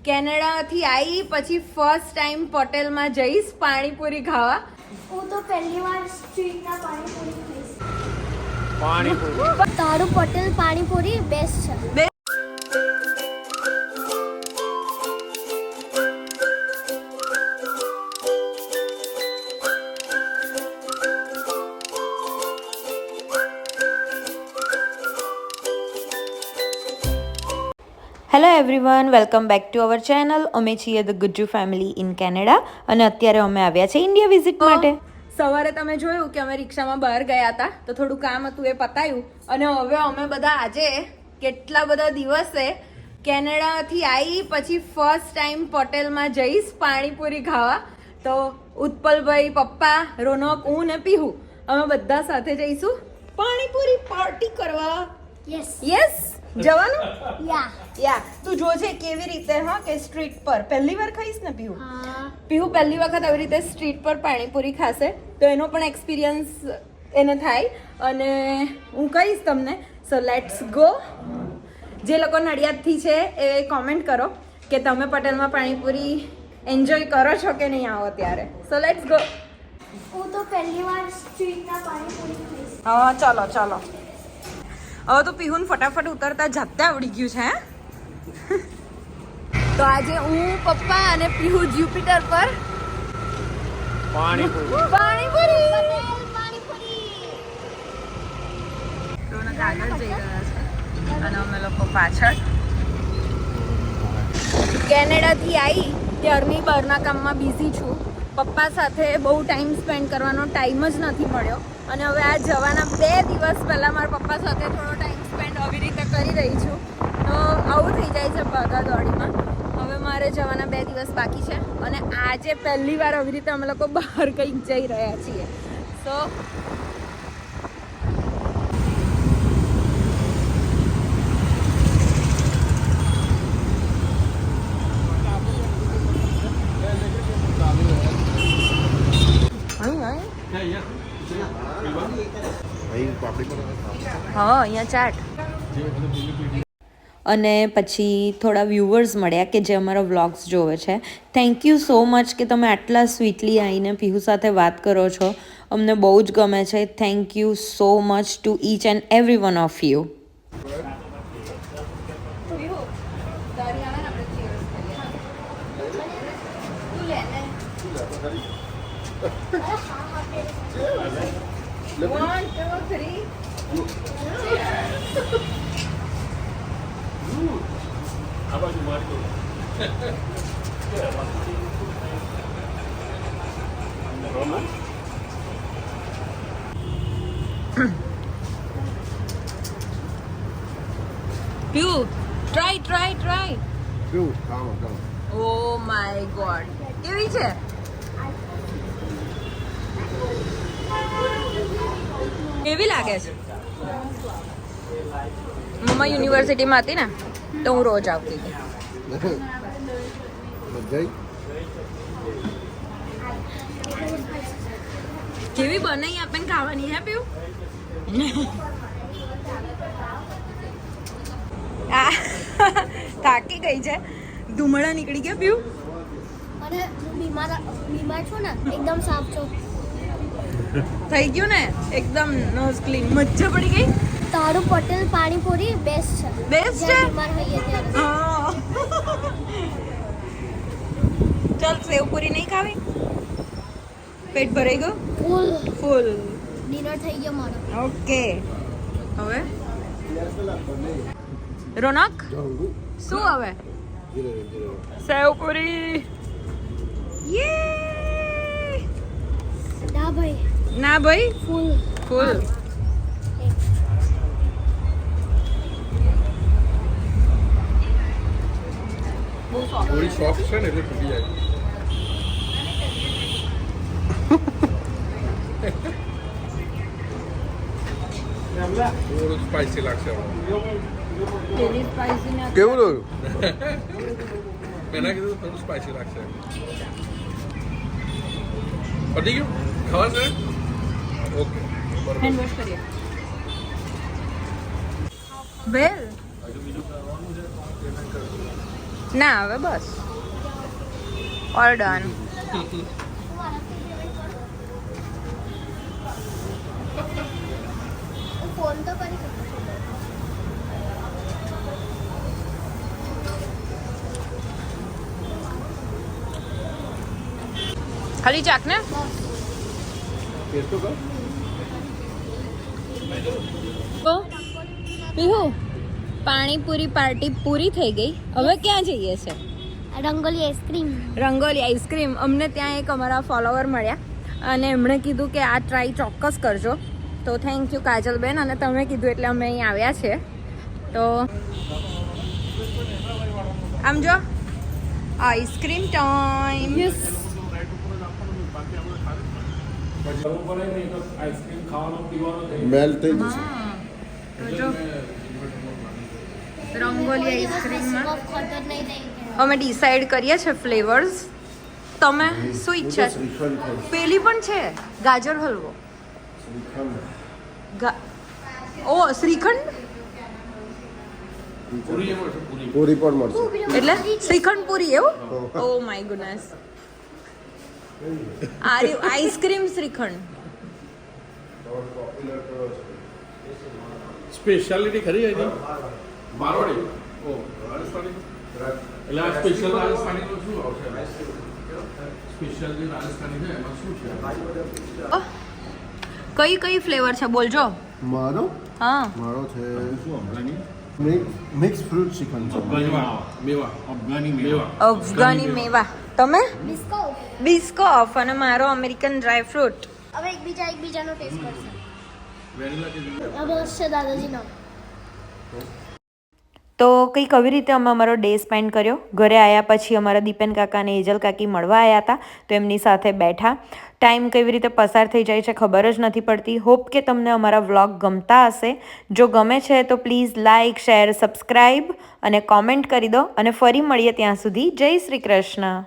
કેનેડાથી આવી પછી first time પટેલમાં જઈશ પાણીપુરી ખાવા. હું તો પહેલી વાર સ્ટ્રીટના પાણીપુરી ખાઈશ. પાણીપુરી તારું પટેલ પાણીપુરી બેસ્ટ છે. Hello everyone, welcome back to our channel. અમે છીએ the Gujju family in Canada અને અત્યારે અમે આવ્યા છે ઇન્ડિયા વિઝિટ માટે. સવારે તમે જોયું કે અમે રિક્ષામાં બહાર ગયા હતા તો થોડું કામ હતું એ પતાયું અને હવે અમે બધા આજે કેટલા બધા દિવસે કેનેડાથી આવી પછી ફર્સ્ટ ટાઈમ પટેલમાં જઈશ પાણીપુરી ખાવા. તો ઉત્પલભાઈ, પપ્પા, રોનક, હું ને પીહુ અમે બધા સાથે જઈશું પાણીપુરી પાર્ટી કરવા. યસ જવાનું. યા તું જોજે કેવી રીતે, હા, કે સ્ટ્રીટ પર પહેલી વાર ખાઈશ ને પીહુ. પીહુ પહેલી વખત આવી રીતે સ્ટ્રીટ પર પાણીપુરી ખાશે તો એનો પણ એક્સપિરિયન્સ એને થાય અને હું કહીશ તમને. So let's go. જે લોકો નડિયાદથી છે એ કોમેન્ટ કરો કે તમે પટેલમાં પાણીપુરી એન્જોય કરો છો કે નહીં આવો ત્યારે. So let's go. હું તો પહેલી વાર સ્ટ્રીટના પાણીપુરી ખાઈશ. હા ચાલો ચાલો. હવે તો પીહુન ફટાફટ ઉતરતા જાતે આવડી ગયું છે. તો આજે હું, પપ્પા અને પીહુ જ્યુપિટર પર પાણીપુરી રોનક આગળ જઈ રહ્યા છે અને અમે લોકો પાછળ. કેનેડાથી આવી ત્યારની બહારના કામમાં બિઝી છું. પપ્પા સાથે બહુ ટાઈમ સ્પેન્ડ કરવાનો ટાઈમ જ નથી મળ્યો અને હવે આ જવાના 2 દિવસ પહેલાં મારા પપ્પા સાથે થોડો ટાઈમ સ્પેન્ડ આવી રીતે કરી રહી છું. તો આવું થઈ જાય છે ભાગાદોડીમાં. હવે મારે જવાના 2 દિવસ બાકી છે અને આજે પહેલી વાર આવી રીતે અમે લોકો બહાર કંઈક જઈ રહ્યા છીએ. સો હા, અહીંયા ચાટ. અને પછી થોડા વ્યુઅર્સ મળ્યા કે જે અમારા વ્લોગ્સ જોવે છે. થેન્ક યુ સો મચ કે તમે આટલા સ્વીટલી આવીને પીહુ સાથે વાત કરો છો. અમને બહુ જ ગમે છે. Thank you so much to each and every one of you. Try. Oh my God, કેવી છે? કેવી લાગે છે? મમ્મા યુનિવર્સિટીમાં હતી ને તો હું રોજ આવતી હતી. કેવી બનાવી આપે ખાવાની હે પીવું? થાકી ગઈ છે, ધુમડા નીકળી ગયા પીવું. અને હું બીમાર છું ને, એકદમ સાફ છું. થઈ ગયું ને એકદમ નોઝ ક્લીન, મજા પડી ગઈ. તારું પટેલ પાણીપુરી બેસ્ટ છે. બેસ્ટ છે? બીમાર હોઈએ ત્યારે. હા. ચાલ, સેવપુરી નહીં ખાવી? પેટ ભરાઈ ગયું? ફૂલ ડિનર થઈ ગયો મારો. ઓકે. હવે રોનક શું હવે? સેવપુરી. યે! ના ભાઈ, ના ભાઈ, ફૂલ. થોડી સોફ્ટ છે ને એટલે તૂટી જાય. થોડું સ્પાઈસી લાગશે. કેવું રહ્યું? મેં કીધું થોડું સ્પાઈસી લાગશે. પતી ગયું? ખબર છે? ઓકે, હેન્ડ વોશ કરીએ. બેલ ના હવે બસ ઓલ ડન. ફોન તો કરી શકું. ખાલી ચાક ને. ટેસ્ટ તો કર. પીહુ પાણીપુરી પાર્ટી પૂરી થઈ ગઈ. હવે ક્યાં જઈએ છે? રંગોલી આઈસ્ક્રીમ. રંગોલી આઈસ્ક્રીમ. અમને ત્યાં એક અમારા ફોલોવર મળ્યા અને એમણે કીધું કે આ ટ્રાય ચોક્કસ કરજો. તો થેન્ક યુ કાજલબેન. અને તમે કીધું એટલે અમે અહીં આવ્યા છે. તો આમ જો આઈસ્ક્રીમ ટાઈમ. મેલ્ટ થઈ જશે. રંગોલી આઈસ્ક્રીમમાં ખોટર નહીં થઈ. અમે ડિસાઈડ કરીએ છે ફ્લેવર્સ. તમે શું ઈચ્છા છે? શ્રીખંડ ખાઈશ. પેલી પણ છે ગાજર હલવો. શ્રીખંડ. ઓ શ્રીખંડ પૂરી એમાં છે પૂરી. પૂરી પણ મળશે. એટલે શ્રીખંડ પૂરી એવું? Oh my goodness. Ice cream shrikhand. Speciality ખરી એની મારવાડી. ઓ રાજસ્થાની. એટલે આ સ્પેશિયલ રાજસ્થાનીનું શું આવશે? સ્પેશિયલ જે રાજસ્થાની છે એમાં શું છે? કઈ કઈ ફ્લેવર છે બોલજો. મારો હા મારો છે મિક્સ ફ્રૂટ શ્રીખંડ છે. મેવા મેવા અફઘાની મેવા. તમે ડિસ્કો. બિસ્કોફ. અને મારો અમેરિકન ડ્રાય ફ્રૂટ. હવે એકબીજાનો ટેસ્ટ કરશે. વેનીલા કે હવે છે દાદાજીનો. તો કંઈક આવી રીતે અમે અમારો ડે સ્પેન્ડ કર્યો. ઘરે આવ્યા પછી અમારા દીપેન કાકા અને એજલ કાકી મળવા આવ્યા હતા. તો એમની સાથે બેઠા. ટાઈમ કેવી રીતે પસાર થઈ જાય છે ખબર જ નથી પડતી. હોપ કે તમને અમારા વ્લોગ ગમતા હશે. જો ગમે છે તો પ્લીઝ લાઇક શેર સબસ્ક્રાઈબ અને કોમેન્ટ કરી દો. અને ફરી મળીએ ત્યાં સુધી જય શ્રી કૃષ્ણ.